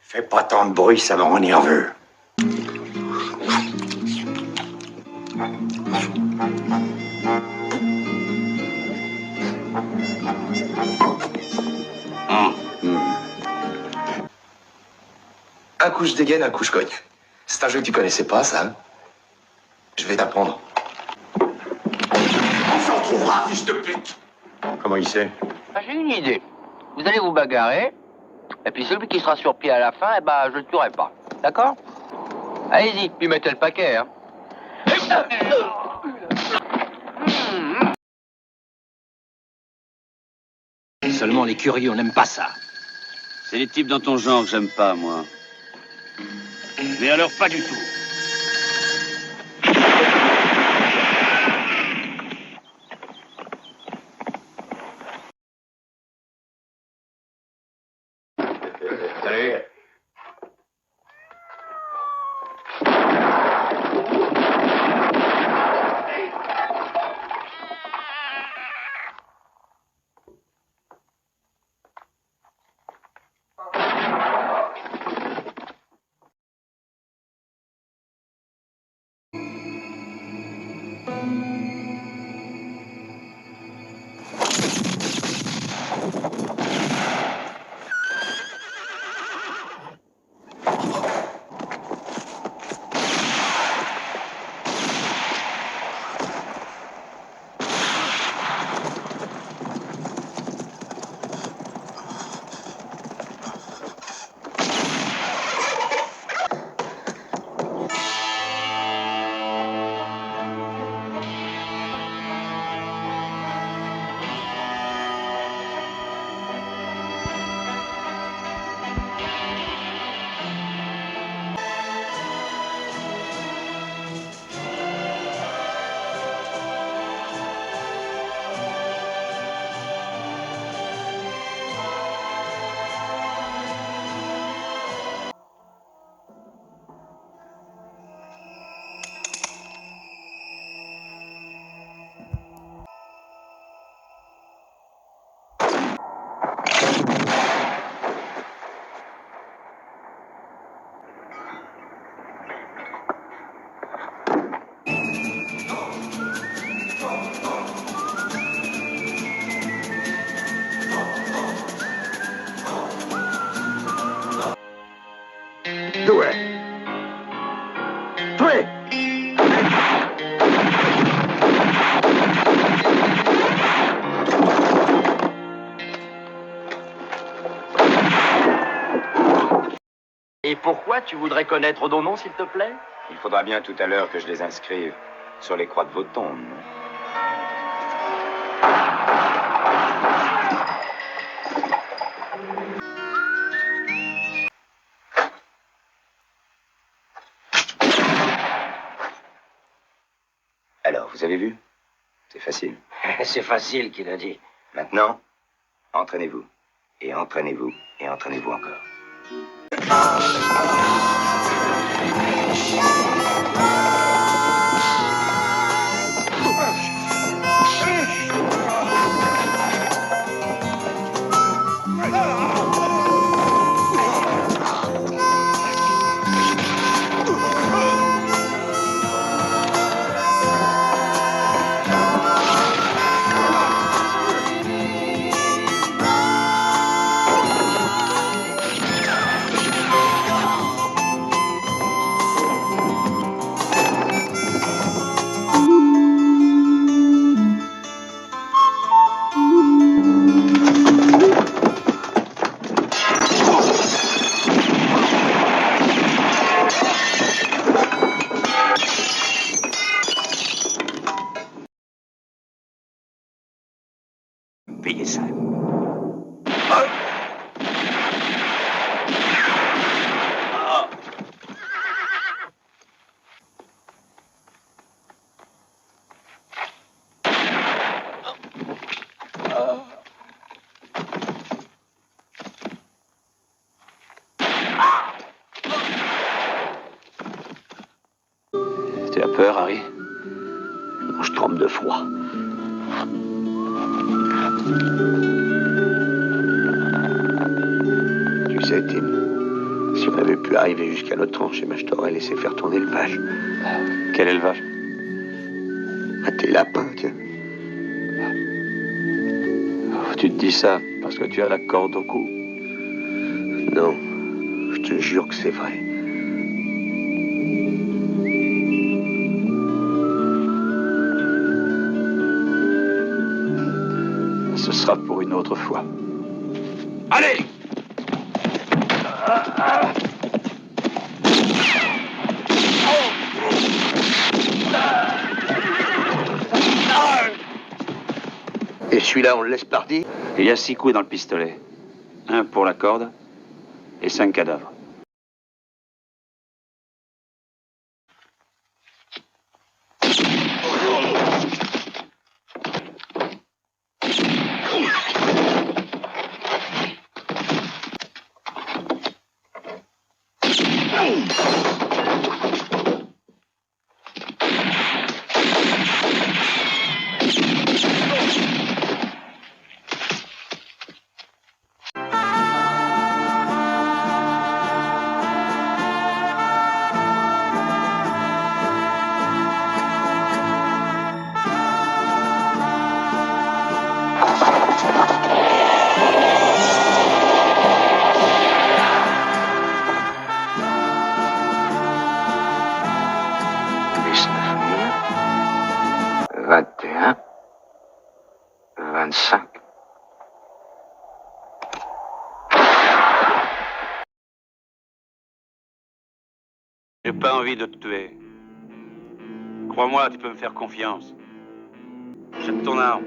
Fais pas tant de bruit, ça me rend nerveux. Un coup je dégaine, un coup je cogne. C'est un jeu que tu connaissais pas, ça, hein? Je vais t'apprendre. On s'en trouvera, fils de pute. Comment il sait? J'ai une idée. Vous allez vous bagarrer, et puis celui qui sera sur pied à la fin, eh ben, je le tuerai pas. D'accord? Allez-y, puis mettez le paquet, hein. Seulement les curieux, on n'aime pas ça. C'est les types dans ton genre que j'aime pas, moi. Mais alors pas du tout. Salut. Due. Tre. Et pourquoi tu voudrais connaître nos noms, s'il te plaît? Il faudra bien tout à l'heure que je les inscrive sur les croix de vos tombes. Alors, vous avez vu? C'est facile. C'est facile qu'il a dit. Maintenant, entraînez-vous. Et entraînez-vous. Et entraînez-vous encore. Payez ça. Tu as peur, Harry? Je tremble de froid. fait, Tim. Si on avait pu arriver jusqu'à notre tranchée, je t'aurais laissé faire ton élevage. Quel élevage? Ah, tes lapins, tiens. Oh, tu te dis ça parce que tu as la corde au cou. Non, je te jure que c'est vrai. Ce sera pour une autre fois. Allez! Et celui-là, on le laisse partir? Il y a 6 coups dans le pistolet. 1 pour la corde et 5 cadavres. J'ai pas envie de te tuer. Crois-moi, tu peux me faire confiance. Jette ton arme.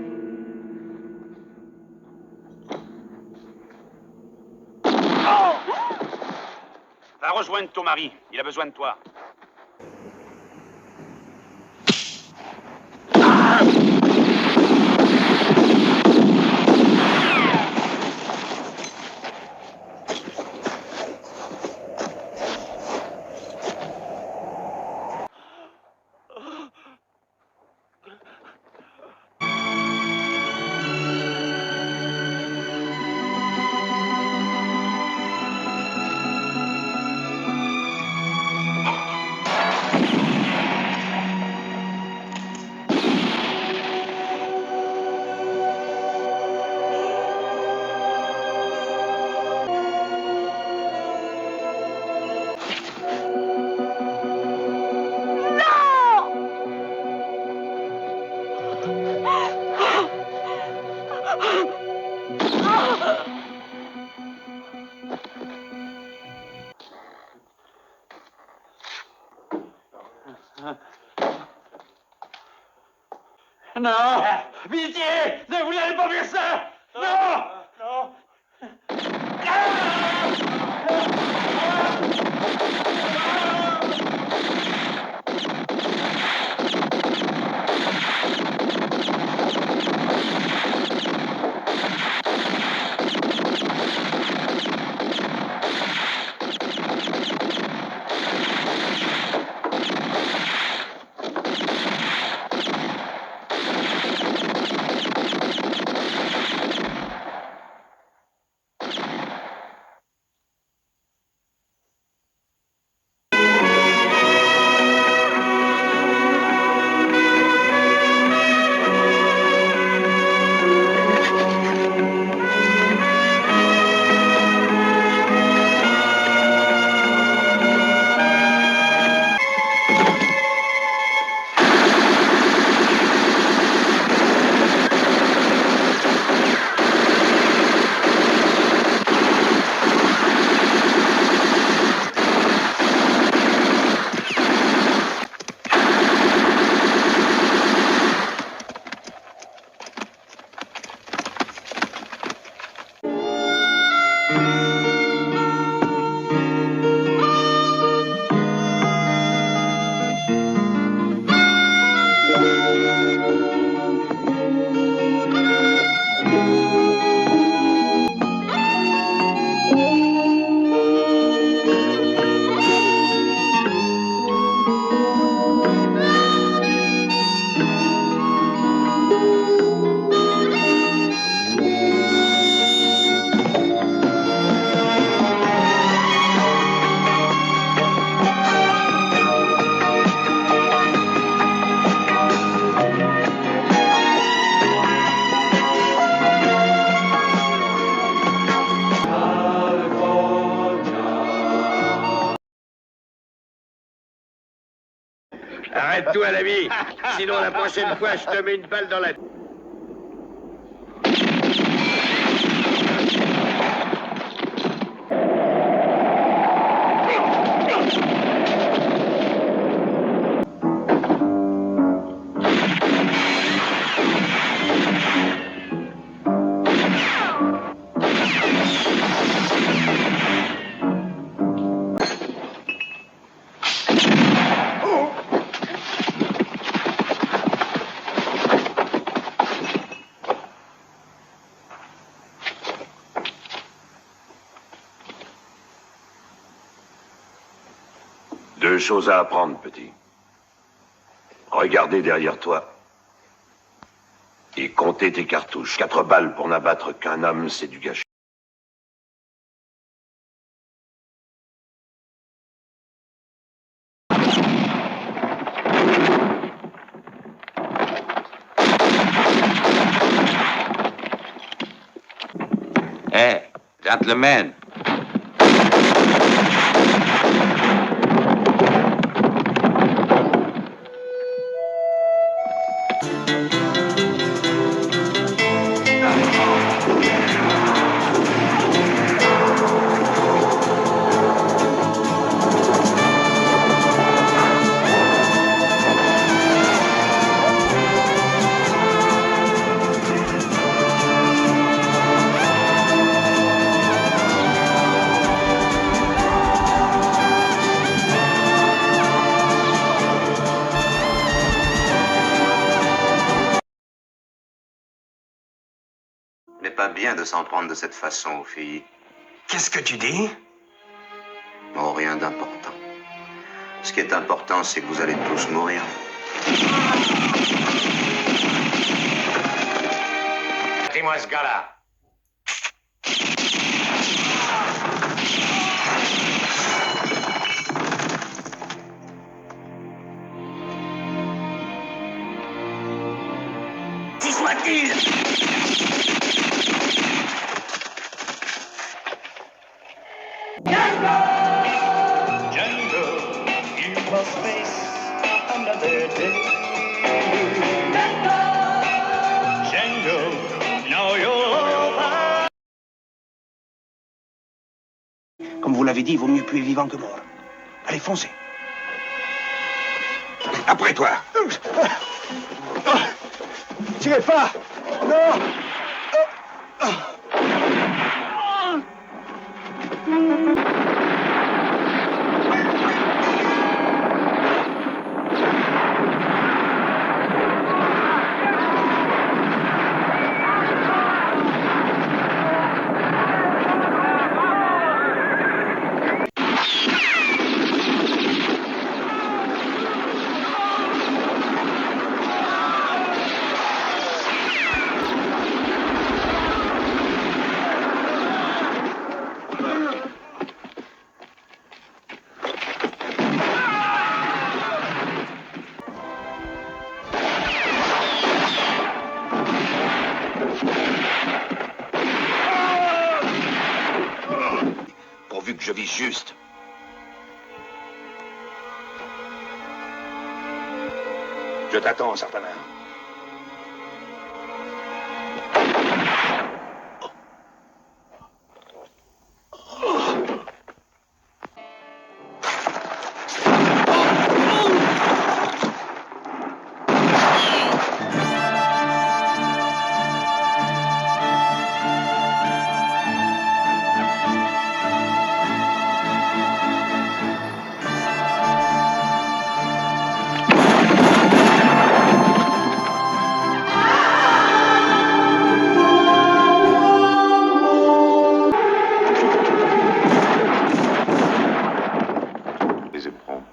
Va rejoindre ton mari, il a besoin de toi. Non! Pitié! Ne vous n'allez pas faire ça! Non! Non! Arrête-toi, l'ami. Sinon, la prochaine fois, je te mets une balle dans la tête. Deux choses à apprendre, petit. Regardez derrière toi. Et comptez tes cartouches. 4 balles pour n'abattre qu'un homme, c'est du gâchis. Hey, gentlemen. N'est pas bien de s'en prendre de cette façon aux filles. Qu'est-ce que tu dis? Oh, rien d'important. Ce qui est important, c'est que vous allez tous mourir. Dis-moi ce gars-là. Qui soit-il? Comme vous l'avez dit, il vaut mieux tuer vivant que mort. Allez, foncez. Après toi. Tirez pas! Non! Pourvu que je vis juste. Je t'attends, Sartana. Les éperons.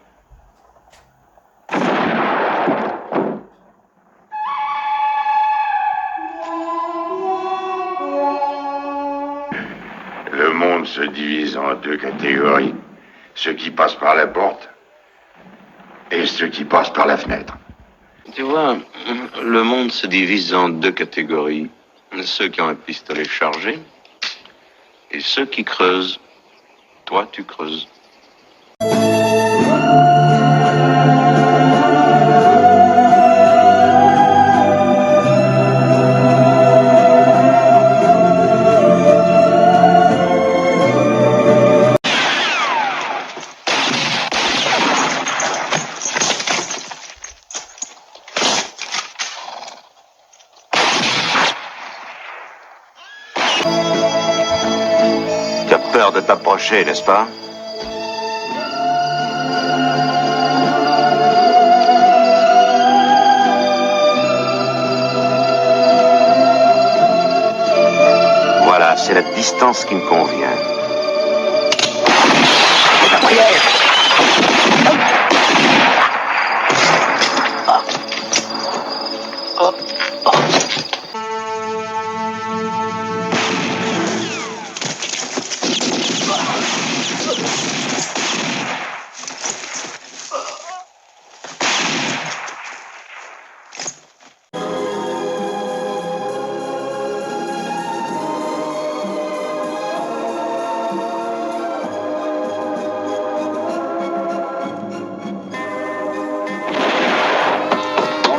Le monde se divise en 2 catégories. Ceux qui passent par la porte et ceux qui passent par la fenêtre. Tu vois, le monde se divise en 2 catégories. Ceux qui ont un pistolet chargé et ceux qui creusent. Toi, tu creuses. peur de t'approcher, n'est-ce pas? Voilà, c'est la distance qui me convient.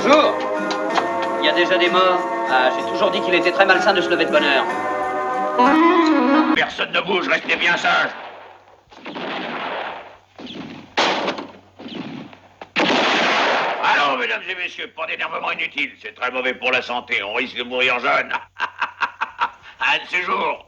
Bonjour. Il y a déjà des morts. Ah, j'ai toujours dit qu'il était très malsain de se lever de bonne heure. Personne ne bouge, restez bien sages. Allons, mesdames et messieurs, pas d'énervement inutile. C'est très mauvais pour la santé. On risque de mourir jeune. Un de ces jours.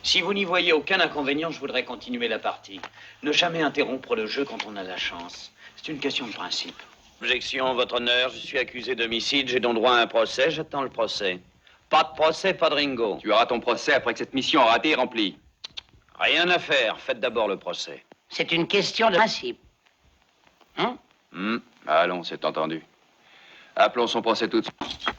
Si vous n'y voyez aucun inconvénient, je voudrais continuer la partie. Ne jamais interrompre le jeu quand on a la chance. C'est une question de principe. Objection, votre honneur. Je suis accusé d'homicide. J'ai donc droit à un procès. J'attends le procès. Pas de procès, pas de Ringo. Tu auras ton procès après que cette mission ratée est remplie. Rien à faire. Faites d'abord le procès. C'est une question de principe. Hein? Allons, c'est entendu. Appelons son procès tout de suite.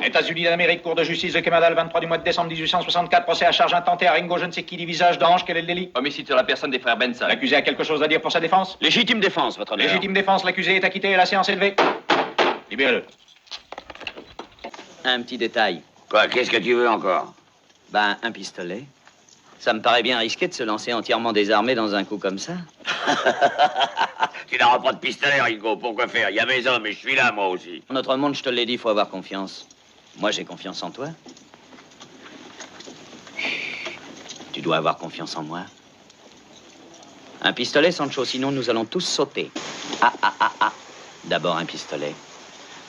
États-Unis d'Amérique, Cour de justice de Canada, le 23 du mois de décembre 1864, procès à charge intentée à Ringo, je ne sais qui, dit visage d'ange, quel est le délit? Homicide sur la personne des frères Benson. L'accusé a quelque chose à dire pour sa défense? Légitime défense, votre honneur. Légitime défense, l'accusé est acquitté et la séance est levée. Libérez-le. Un petit détail. Quoi, qu'est-ce que tu veux encore? Ben, un pistolet. Ça me paraît bien risqué de se lancer entièrement désarmé dans un coup comme ça. Tu n'auras pas de pistolet, Ringo. Pourquoi faire? Il y a mes hommes et je suis là, moi aussi. Dans notre monde, je te l'ai dit, il faut avoir confiance. Moi, j'ai confiance en toi. Tu dois avoir confiance en moi. Un pistolet, Sancho, sinon nous allons tous sauter. Ah. D'abord un pistolet.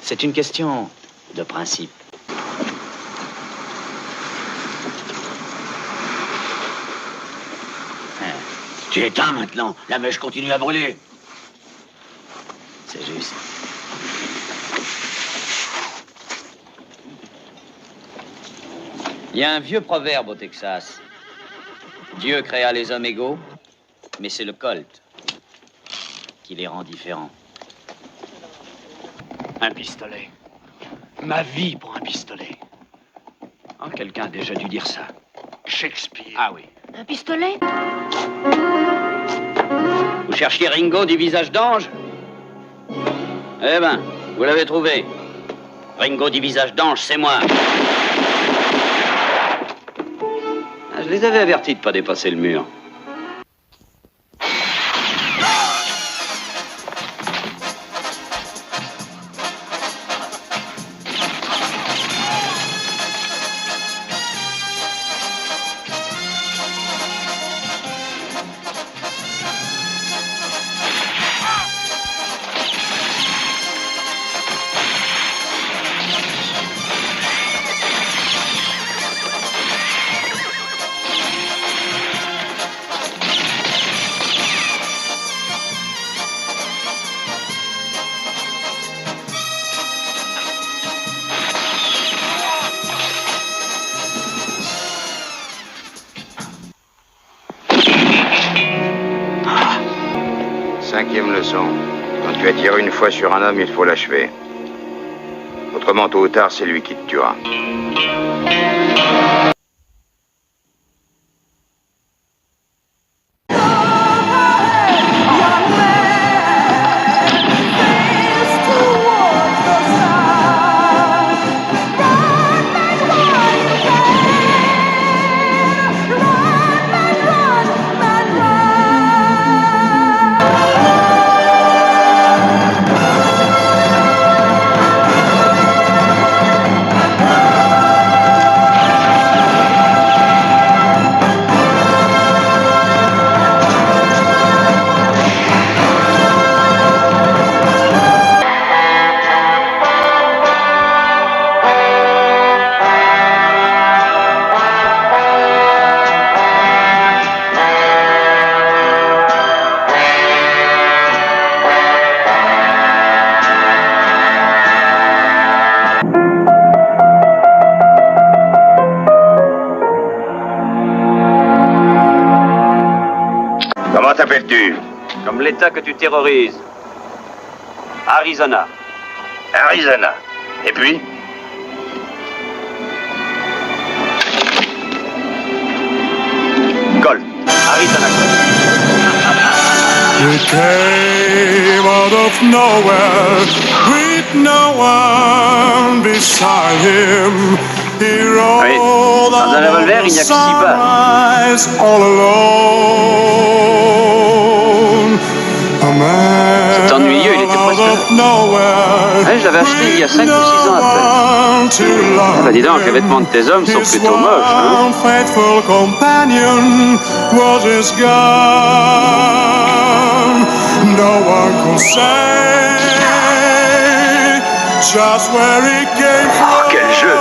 C'est une question de principe. Tu éteins maintenant. La mèche continue à brûler. C'est juste. Il y a un vieux proverbe au Texas. Dieu créa les hommes égaux, mais c'est le Colt qui les rend différents. Un pistolet. Ma vie pour un pistolet. Oh, quelqu'un a déjà dû dire ça. Shakespeare. Ah oui. Un pistolet? Vous cherchiez Ringo du visage d'ange? Eh ben, vous l'avez trouvé. Ringo du visage d'ange, c'est moi. Ah, je les avais avertis de ne pas dépasser le mur. Cinquième leçon. Quand tu attires une fois sur un homme, il faut l'achever. Autrement, tôt ou tard, c'est lui qui te tuera. es-tu? Comme l'État que tu terrorises. Arizona. Arizona. Et puis? Golf. Arizona Golf. He came out of nowhere with no one beside him. He rode dans un revolver, il n'y a que 6 balles. All alone. C'est ennuyeux, il était presque là. Je l'avais acheté il y a 5 ou 6 ans après. Ah bah dis donc, les vêtements de tes hommes sont plutôt moches, hein. Faithful companion was his gun. No one could say just where he came from. Oh, quel jeu!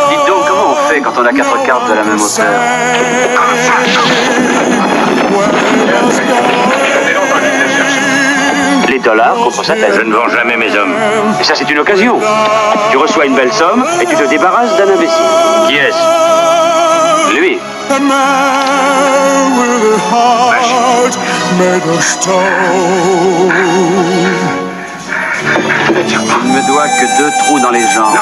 Dites donc, comment on fait quand on a 4 cartes de la même hauteur? Les dollars contre sa tête. Je ne vends jamais mes hommes. Et ça, c'est une occasion. Tu reçois une belle somme et tu te débarrasses d'un imbécile. Qui est-ce? Lui. A man with a heart made of stone. Il me doit que 2 trous dans les jambes.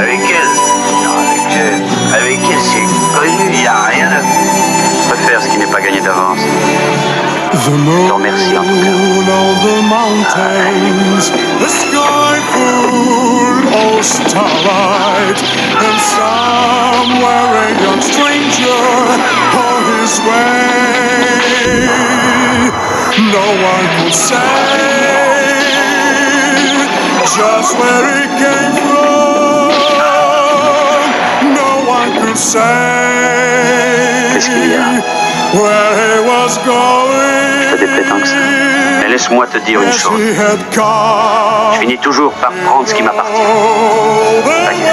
Avec elle? Non, avec elle, c'est connu, il n'y a rien à... Je préfère ce qui n'est pas gagné d'avance. The moon Je te remercie en tout cas. on the mountains, the sky full of starlight, and somewhere a young stranger on his way. No one could say just where he came from. No one could say Qu'est-ce qu'il y a? where he was going. T'as des prétends que ça. Mais laisse-moi te dire une chose. Je finis toujours par prendre ce qui m'appartient. Adieu.